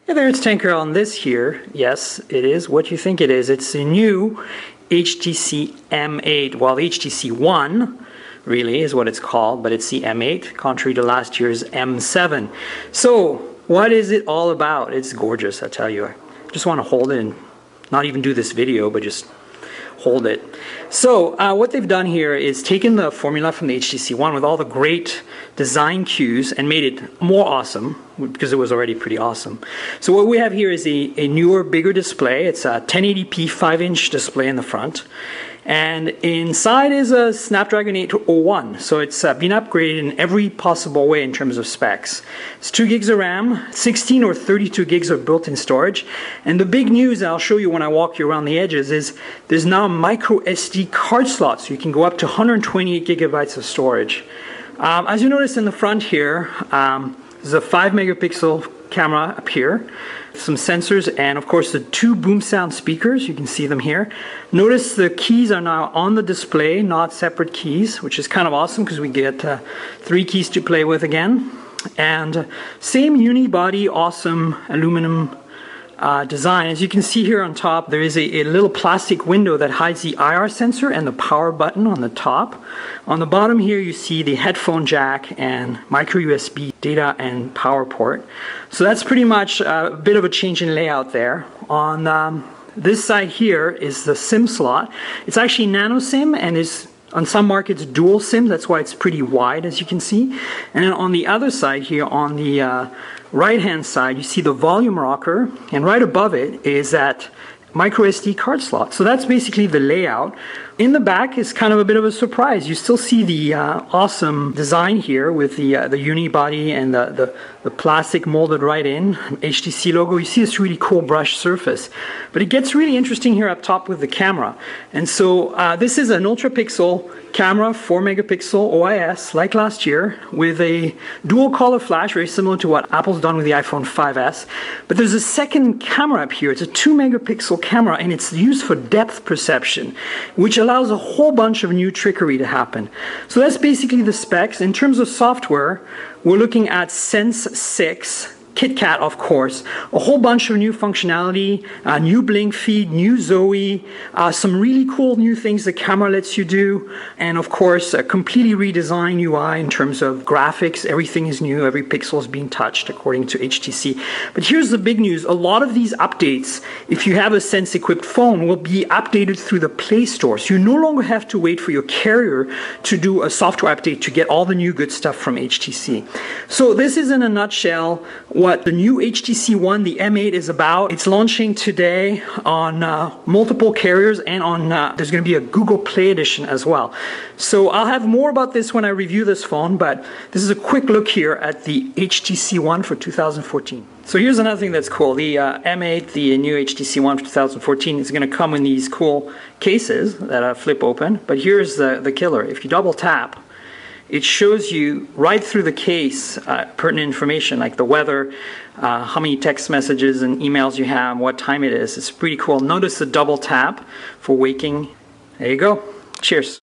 Hey there, it's Tanker on this here. Yes, it is what you think it is. It's a new HTC M8. Well, the HTC One really is what it's called, but it's the M8, contrary to last year's M7. So, what is it all about? It's gorgeous, I tell you. I just want to hold it and not even do this video, but just hold it. So what they've done here is taken the formula from the HTC One with all the great design cues and made it more awesome, because it was already pretty awesome. So what we have here is a newer, bigger display. It's a 1080p 5-inch display in the front. And inside is a Snapdragon 801, so it's been upgraded in every possible way in terms of specs. It's 2 gigs of RAM, 16 or 32 gigs of built-in storage, and the big news I'll show you when I walk you around the edges is there's now a microSD card slot, so you can go up to 128 gigabytes of storage. As you notice in the front here, there's a 5 megapixel camera up here, some sensors, and of course the 2 boom sound speakers. You can see them here. Notice the keys are now on the display, not separate keys, which is kind of awesome because we get 3 keys to play with again. And same unibody, awesome aluminum design. As you can see here on top, there is a little plastic window that hides the IR sensor and the power button on the top. On the bottom here you see the headphone jack and micro USB data and power port. So that's pretty much a bit of a change in layout there. On this side here is the SIM slot. It's actually nano SIM and is on some markets dual SIM. That's why it's pretty wide, as you can see. And then on the other side here, on the right hand side, you see the volume rocker, and right above it is that microSD card slot. So that's basically the layout. In the back is kind of a bit of a surprise. You still see the awesome design here with the unibody and the plastic molded right in, HTC logo. You see this really cool brush surface. But it gets really interesting here up top with the camera. And so this is an UltraPixel camera, 4 megapixel OIS, like last year, with a dual color flash, very similar to what Apple's done with the iPhone 5S. But there's a second camera up here. It's a 2 megapixel camera, and it's used for depth perception, which allows a whole bunch of new trickery to happen. So that's basically the specs. In terms of software, we're looking at Sense 6, KitKat, of course, a whole bunch of new functionality, new blink feed, new Zoe, some really cool new things the camera lets you do, and of course a completely redesigned UI in terms of graphics. Everything is new, every pixel is being touched according to HTC. But here's the big news: a lot of these updates, if you have a Sense equipped phone, will be updated through the Play Store. So you no longer have to wait for your carrier to do a software update to get all the new good stuff from HTC. So this is in a nutshell what the new HTC One, the M8, is about. It's launching today on multiple carriers, and on there's going to be a Google Play edition as well. So I'll have more about this when I review this phone, but this is a quick look here at the HTC One for 2014. So here's another thing that's cool. The M8, the new HTC One for 2014, is going to come in these cool cases that flip open. But here's the killer. If you double tap, it shows you right through the case pertinent information like the weather, how many text messages and emails you have, what time it is. It's pretty cool. Notice the double tap for waking. There you go. Cheers.